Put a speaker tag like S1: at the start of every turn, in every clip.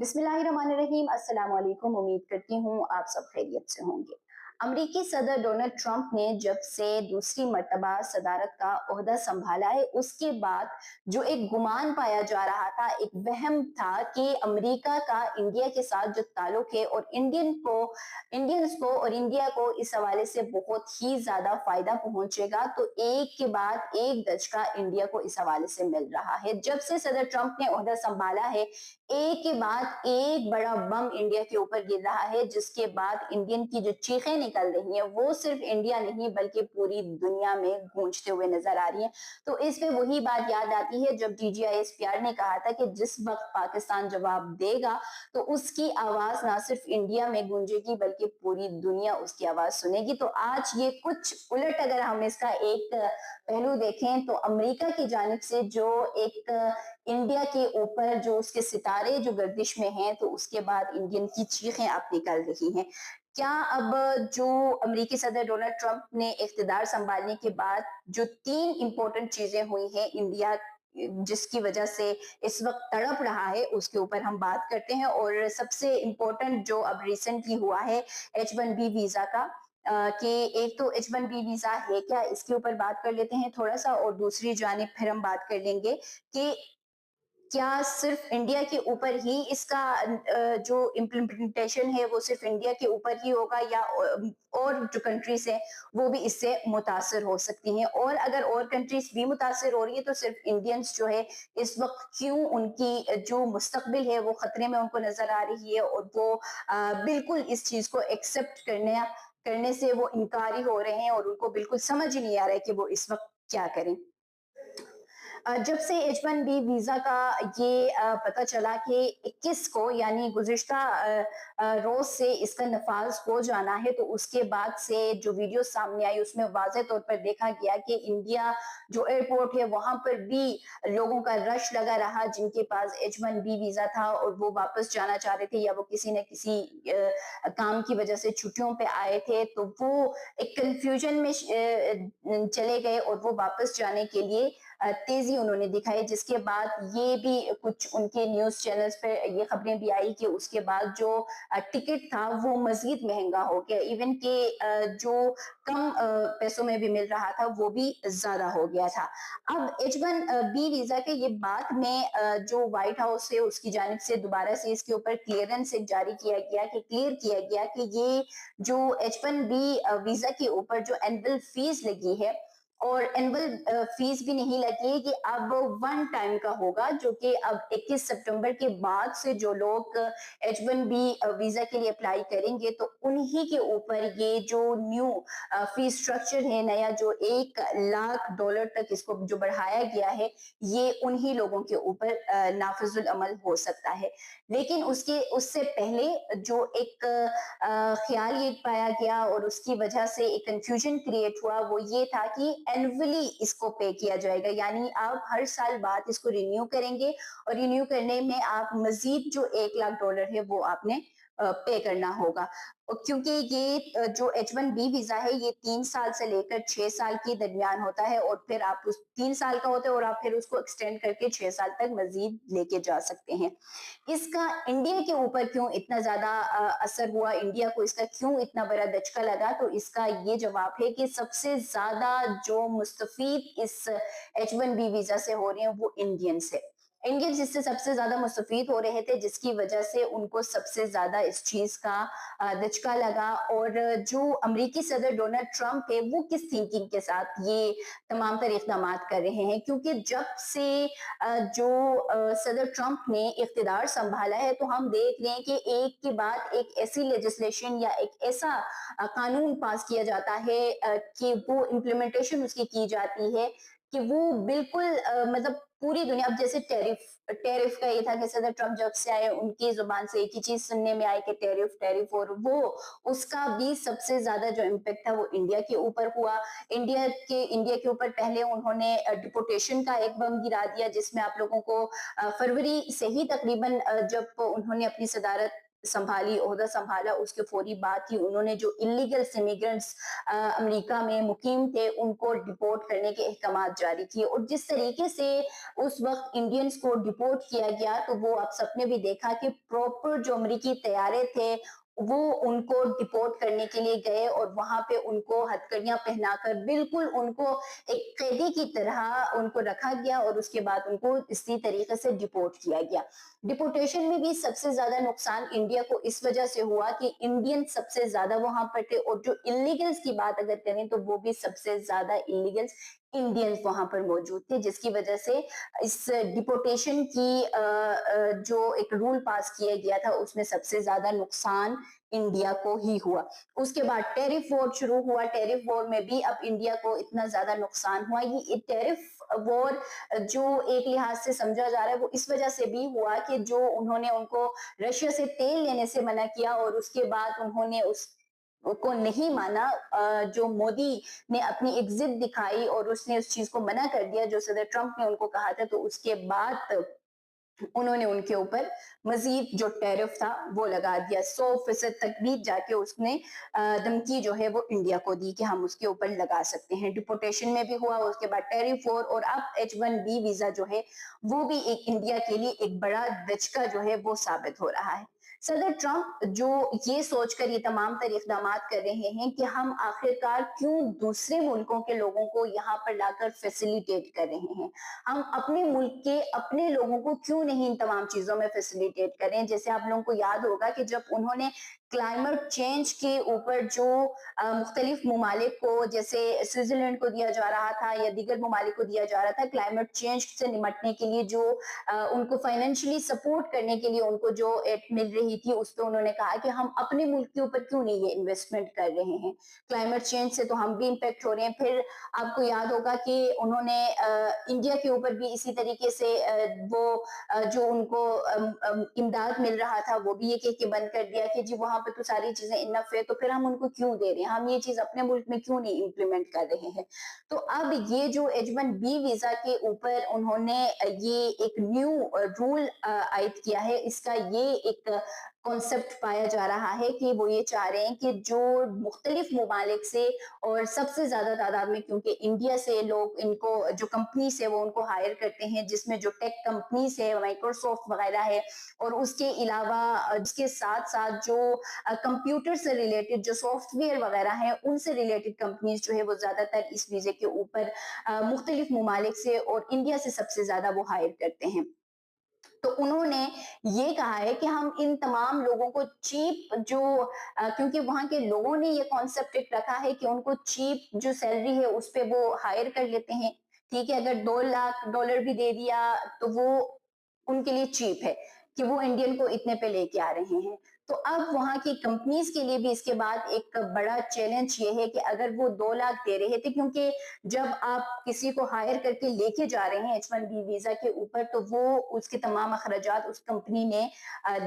S1: बिस्मिल्लाहिर्रहमानिर्रहीम। अस्सलाम वालेकुम। उम्मीद करती हूँ आप सब खैरियत से होंगे। अमरीकी सदर डोनाल्ड ट्रंप ने जब से दूसरी मर्तबा सदारत का ओहदा संभाला है, उसके बाद जो एक गुमान पाया जा रहा था, एक वहम था कि अमरीका का इंडिया के साथ जो ताल्लुक है और इंडियंस को और इंडिया को इस हवाले से बहुत ही ज्यादा फायदा पहुंचेगा, तो एक के बाद एक दचका इंडिया को इस हवाले से मिल रहा है। जब से सदर ट्रंप ने ओहदा संभाला है, एक के बाद एक बड़ा बम इंडिया के ऊपर गिर रहा है, जिसके बाद इंडियन की जो चीखें निकल रही हैं वो सिर्फ इंडिया नहीं बल्कि पूरी दुनिया में गूंजते हुए नजर आ रही हैं। तो इस पे वही बात याद आती है जब DGISPR ने कहा था कि जिस वक्त पाकिस्तान जवाब देगा तो उसकी आवाज ना सिर्फ इंडिया में गूंजेगी बल्कि पूरी दुनिया उसकी आवाज सुनेगी। तो आज ये कुछ उलट अगर हम इसका एक पहलू देखें तो अमेरिका की जानिब से जो एक इंडिया के ऊपर जो उसके सितारे जो गर्दिश में हैं, तो उसके बाद इंडियन की चीखें आप निकल रही हैं। क्या अब जो अमेरिकी सदर डोनाल्ड ट्रंप ने इख्तिदार संभालने के बाद जो 3 इंपॉर्टेंट चीजें हुई हैं इंडिया जिसकी वजह से इस वक्त तड़प रहा है, उसके ऊपर हम बात करते हैं। और सबसे इम्पोर्टेंट जो अब रिसेंटली हुआ है H1B वीजा का, कि एक तो H1B वीजा है क्या, इसके ऊपर बात कर लेते हैं थोड़ा सा, और दूसरी जानिब फिर हम बात कर लेंगे कि क्या सिर्फ इंडिया के ऊपर ही इसका जो इम्प्लीमेंटेशन है वो सिर्फ इंडिया के ऊपर ही होगा, या और जो कंट्रीज हैं वो भी इससे मुतासर हो सकती हैं, और अगर और कंट्रीज भी मुतासर हो रही है तो सिर्फ इंडियंस जो है इस वक्त क्यों उनकी जो मुस्तकबिल है वो खतरे में उनको नजर आ रही है, और वो बिल्कुल इस चीज को एक्सेप्ट करने से वो इनकारी हो रहे हैं, और उनको बिल्कुल समझ ही नहीं आ रहा है कि वो इस वक्त क्या करें। जब से H1B वीजा का ये पता चला कि 21 को यानी गुज़िश्ता रोज से इसका नफाज हो जाना है, तो उसके बाद से जो वीडियो सामने आई उसमें वाज़ेह तौर पर देखा गया कि इंडिया जो एयरपोर्ट है वहां पर भी लोगों का रश लगा रहा जिनके पास H1B वीजा था और वो वापस जाना चाह रहे थे, या वो किसी न किसी काम की वजह से छुट्टियों पे आए थे, तो वो एक कंफ्यूजन में चले गए और वो वापस जाने के लिए तेजी उन्होंने दिखाई, जिसके बाद ये भी कुछ उनके न्यूज चैनल्स पे ये खबरें भी आई कि उसके बाद जो टिकट था वो मजीद महंगा हो गया, इवन के जो कम पैसों में भी मिल रहा था वो भी ज्यादा हो गया था। अब H1B वीजा के ये बाद में जो व्हाइट हाउस है उसकी जानिब से दोबारा से इसके ऊपर क्लियरेंस जारी किया गया कि क्लियर किया गया कि ये जो H1B वीजा के ऊपर जो एनुअल फीस लगी है, और एनुअल फीस भी नहीं लगी कि अब वन टाइम का होगा, जो कि अब 21 सितंबर के बाद से जो लोग H1B वीजा के लिए अप्लाई करेंगे तो उन्हीं के ऊपर ये जो न्यू फीस स्ट्रक्चर है नया, जो $1 लाख तक इसको जो बढ़ाया गया है, ये उन्हीं लोगों के ऊपर नाफिजुल अमल हो सकता है। लेकिन उससे पहले जो एक ख्याल ये पाया गया और उसकी वजह से एक कंफ्यूजन क्रिएट हुआ, वो ये था कि एनुअली इसको पे किया जाएगा, यानी आप हर साल बाद इसको रिन्यू करेंगे और रिन्यू करने में आप मजीद जो $1 लाख है वो आपने पे करना होगा। क्योंकि ये जो H1B वीजा है ये 3 साल से लेकर 6 साल के दरमियान होता है, और फिर आप उस 3 साल का होता है और आप फिर उसको एक्सटेंड करके 6 साल तक मजीद लेके जा सकते हैं। इसका इंडिया के ऊपर क्यों इतना ज्यादा असर हुआ, इंडिया को इसका क्यों इतना बड़ा दचका लगा, तो इसका ये जवाब है कि सबसे ज्यादा जो मुस्तफीद इस H1B वीजा से हो रहे हैं वो इंडियंस है। इंडियंस इससे सबसे ज्यादा मुस्तफीद हो रहे थे, जिसकी वजह से उनको सबसे ज्यादा इस चीज का दचका लगा। और जो अमेरिकी सदर डोनाल्ड ट्रंप है वो किस थिंकिंग के साथ ये तमाम तर इकदाम कर रहे हैं, क्योंकि जब से जो सदर ट्रंप ने इख्तिदार संभाला है तो हम देख रहे हैं कि एक के बाद एक ऐसी लेजिस्लेशन या एक ऐसा कानून पास किया जाता है कि वो इम्प्लीमेंटेशन उसकी की जाती है कि वो बिल्कुल मतलब पूरी दुनिया, अब जैसे टैरिफ का ये था कि सदर ट्रंप जब से आए उनकी जुबान से एक ही चीज सुनने में आई कि टैरिफ टैरिफ, और वो उसका भी सबसे ज्यादा जो इम्पेक्ट था वो इंडिया के ऊपर हुआ। इंडिया के ऊपर पहले उन्होंने डिपोटेशन का एक बम गिरा दिया, जिसमें आप लोगों को फरवरी से ही तकरीबन जब उन्होंने अपनी सदारत संभाली, ओहदा संभाला, उसके फौरी बाद ही उन्होंने जो इलीगल इमिग्रेंट्स अमेरिका में मुकीम थे उनको डिपोर्ट करने के अहकाम जारी किए। और जिस तरीके से उस वक्त इंडियंस को डिपोर्ट किया गया, तो वो आप सबने भी देखा कि प्रॉपर जो अमेरिकी तैयारे थे वो उनको डिपोर्ट करने के लिए गए और वहां पे उनको हथकड़ियां पहनाकर बिल्कुल उनको एक कैदी की तरह उनको रखा गया और उसके बाद उनको इसी तरीके से डिपोर्ट किया गया। डिपोर्टेशन में भी सबसे ज्यादा नुकसान इंडिया को इस वजह से हुआ कि इंडियन सबसे ज्यादा वहां पर थे, और जो इलीगल्स की बात अगर करें तो वो भी सबसे ज्यादा इलीगल्स इंडियंस वहां पर मौजूद थे, जिसकी वजह से इस डिपोर्टेशन की जो एक रूल पास किया गया था उसमें सबसे ज्यादा नुकसान इंडिया को ही हुआ। उसके बाद टेरिफ वॉर शुरू हुआ। टेरिफ वॉर में भी अब इंडिया को इतना ज्यादा नुकसान हुआ। ये टेरिफ वॉर जो एक लिहाज से समझा जा रहा है वो इस वजह से भी हुआ कि जो उन्होंने उनको रशिया से तेल लेने से मना किया और उसके बाद उन्होंने उस को नहीं माना। जो मोदी ने अपनी एक जिद दिखाई और उसने उस चीज को मना कर दिया जो सदर ट्रंप ने उनको कहा था, तो उसके बाद उन्होंने उनके ऊपर मजीद जो टैरिफ था वो लगा दिया। 100% तक भी जाके उसने धमकी जो है वो इंडिया को दी कि हम उसके ऊपर लगा सकते हैं। डिपोर्टेशन में भी हुआ, उसके बाद टैरिफ और अब H1B वीजा जो है वो भी एक इंडिया के लिए एक बड़ा दचका जो है वो साबित हो रहा है। सदर ट्रंप जो ये सोचकर ये तमाम तर इकदाम कर रहे हैं कि हम आखिरकार क्यों दूसरे मुल्कों के लोगों को यहाँ पर लाकर फैसिलिटेट कर रहे हैं, हम अपने मुल्क के अपने लोगों को क्यों नहीं इन तमाम चीजों में फैसिलिटेट करें। जैसे आप लोगों को याद होगा कि जब उन्होंने क्लाइमेट चेंज के ऊपर जो मुख्तलिफ ममालिक को, जैसे स्विट्जरलैंड को दिया जा रहा था या दीगर ममालिक को दिया जा रहा था, क्लाइमेट चेंज से निपटने के लिए जो उनको फाइनेंशियली सपोर्ट करने के लिए उनको जो एड मिल रही थी, उस पर उन्होंने कहा कि हम अपने मुल्क के ऊपर क्यों नहीं ये इन्वेस्टमेंट कर रहे हैं, क्लाइमेट चेंज से तो हम भी इम्पेक्ट हो रहे हैं। फिर आपको याद होगा कि उन्होंने इंडिया के ऊपर भी इसी तरीके से वो जो उनको इमदाद मिल रहा था वो भी ये कह के बंद कर दिया कि जी वहां पे तो सारी चीजें इनफ है, तो फिर हम उनको क्यों दे रहे हैं, हम ये चीज अपने मुल्क में क्यों नहीं इम्प्लीमेंट कर रहे हैं। तो अब ये जो H1B वीजा के ऊपर उन्होंने ये एक न्यू रूल आयद किया है, इसका ये एक कॉन्सेप्ट पाया जा रहा है कि वो ये चाह रहे हैं कि जो मुख्तलिफ ममालिक से और सबसे ज्यादा तादाद में, क्योंकि इंडिया से लोग इनको जो कंपनी से वो उनको हायर करते हैं, जिसमें जो टेक कंपनीज है, माइक्रोसॉफ्ट वगैरह है, और उसके अलावा इसके साथ साथ जो कंप्यूटर से रिलेटेड जो सॉफ्टवेयर वगैरह है उनसे रिलेटेड कंपनीज जो है वो ज्यादातर इस वीजे के ऊपर मुख्तलिफ ममालिक से और इंडिया से सबसे ज्यादा वो हायर करते हैं। तो उन्होंने ये कहा है कि हम इन तमाम लोगों को चीप जो क्योंकि वहां के लोगों ने ये कॉन्सेप्ट रखा है कि उनको चीप जो सैलरी है उस पे वो हायर कर लेते हैं। ठीक है, अगर $2 लाख भी दे दिया तो वो उनके लिए चीप है कि वो इंडियन को इतने पे लेके आ रहे हैं। तो अब वहां की कंपनीज के लिए भी इसके बाद एक बड़ा चैलेंज ये है कि अगर वो 2 लाख दे रहे थे, क्योंकि जब आप किसी को हायर करके लेके जा रहे हैं H1B वीजा के ऊपर, तो वो उसके तमाम अखराजात उस कंपनी ने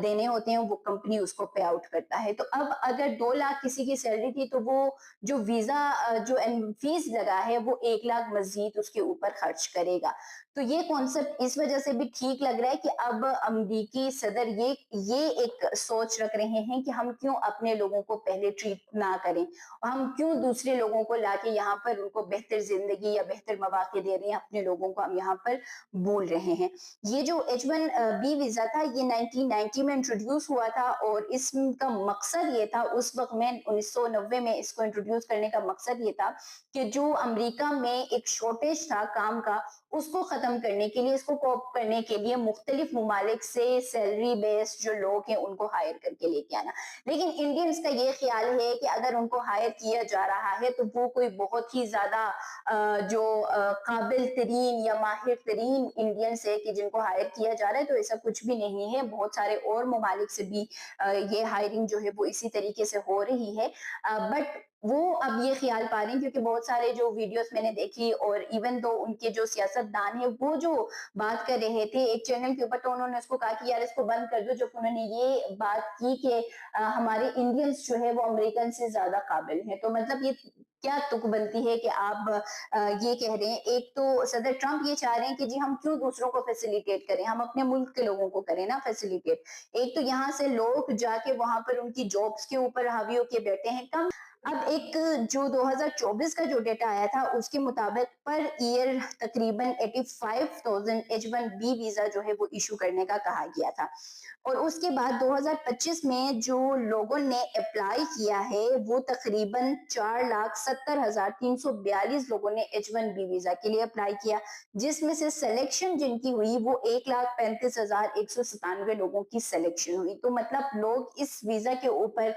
S1: देने होते हैं, वो कंपनी उसको पे आउट करता है। तो अब अगर 2 लाख किसी की सैलरी थी तो वो जो वीजा जो फीस लगा है वो 1 लाख मजीद उसके ऊपर खर्च करेगा। तो ये कॉन्सेप्ट इस वजह से भी ठीक लग रहा है कि अब अमरीकी सदर ये एक सोच रख रहे हैं कि हम क्यों अपने लोगों को पहले ट्रीट ना करें और हम क्यों दूसरे लोगों को लाके यहाँ पर उनको बेहतर जिंदगी या बेहतर मौके दे रहे हैं, अपने लोगों को हम यहाँ पर बोल रहे हैं। ये जो H1B वीजा था ये 1990 में इंट्रोड्यूस हुआ था और इसका मकसद ये था, उस वक्त में 1990 में इसको इंट्रोड्यूस करने का मकसद ये था कि जो अमेरिका में एक शॉर्टेज था काम का उसको खत्म करने के लिए, इसको कोप करने के लिए मुख्तलिफ ममालिक से सैलरी बेस्ड जो लोग हैं उनको हायर करके लेके आना। लेकिन इंडियंस का ये ख्याल है कि अगर उनको हायर किया जा रहा है तो वो कोई बहुत ही ज्यादा जो काबिल तरीन या माहिर तरीन इंडियंस है कि जिनको हायर किया जा रहा है, तो ऐसा कुछ भी नहीं है। बहुत सारे और ममालिक से भी ये हायरिंग जो है वो इसी तरीके से हो रही है। बट وہ اب یہ خیال پا رہے ہیں کیونکہ بہت سارے جو ویڈیوز میں نے دیکھی اور ایون دو ان کے جو سیاستدان ہیں وہ جو بات کر رہے تھے ایک چینل کے اوپر تو انہوں نے اس کو کہا کہ یار اس کو بند کر دو، جب انہوں نے یہ بات کی کہ ہمارے انڈینز جو ہے وہ امریکن سے زیادہ قابل ہیں، تو مطلب یہ کیا تک بنتی ہے کہ آپ یہ کہہ رہے ہیں؟ ایک تو صدر ٹرمپ یہ چاہ رہے ہیں کہ جی ہم کیوں دوسروں کو فیسیلیٹیٹ کریں، ہم اپنے ملک کے لوگوں کو کریں نا فیسیلیٹیٹ۔ ایک تو یہاں سے لوگ جا کے وہاں پر ان کی جابس کے اوپر حاوی ہو کے بیٹھے ہیں کم۔ اب ایک جو 2024 کا جو ڈیٹا آیا تھا اس کے مطابق پر ایئر تقریباً 85,000 H1B ویزا جو ہے وہ ایشو کرنے کا کہا گیا تھا، اور اس کے بعد 2025 میں جو لوگوں نے اپلائی کیا ہے وہ تقریباً 4,70,342 لوگوں نے H1B ویزا کے لیے اپلائی کیا، جس میں سے سلیکشن جن کی ہوئی وہ 1,35,197 لوگوں کی سلیکشن ہوئی۔ تو مطلب لوگ اس ویزا کے اوپر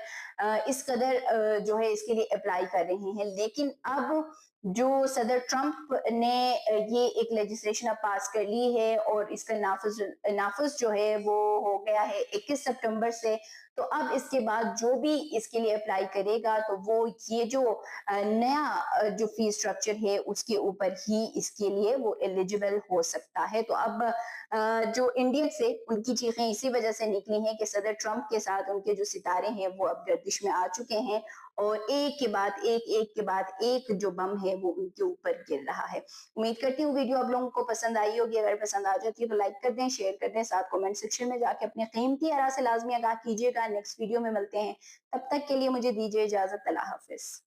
S1: اس قدر جو ہے اس کے لیے اپلائی کر رہے ہیں، لیکن اب جو صدر ٹرمپ نے یہ ایک لیجسلیشن اب پاس کر لی ہے اور اس کا نافذ جو ہے وہ ہو گیا ہے 21 سپٹمبر سے، تو اب اس کے بعد جو بھی اس کے لیے اپلائی کرے گا تو وہ یہ جو نیا جو فی اسٹرکچر ہے اس کے اوپر ہی اس کے لیے وہ ایلیجیبل ہو سکتا ہے۔ تو اب جو انڈین سے ان کی چیخیں اسی وجہ سے نکلی ہیں کہ صدر ٹرمپ کے ساتھ ان کے جو ستارے ہیں وہ اب گردش میں آ چکے ہیں اور ایک کے بعد ایک کے بعد ایک جو بم ہے وہ ان کے اوپر گر رہا ہے۔ امید کرتی ہوں ویڈیو آپ لوگوں کو پسند آئی ہوگی، اگر پسند آ جاتی ہے تو لائک کر دیں، شیئر کر دیں، ساتھ کمنٹ سیکشن میں جا کے اپنے قیمتی آراء سے لازمی آگاہ کیجیے گا۔ نیکسٹ ویڈیو میں ملتے ہیں، تب تک کے لیے مجھے دیجیے اجازت، اللہ حافظ۔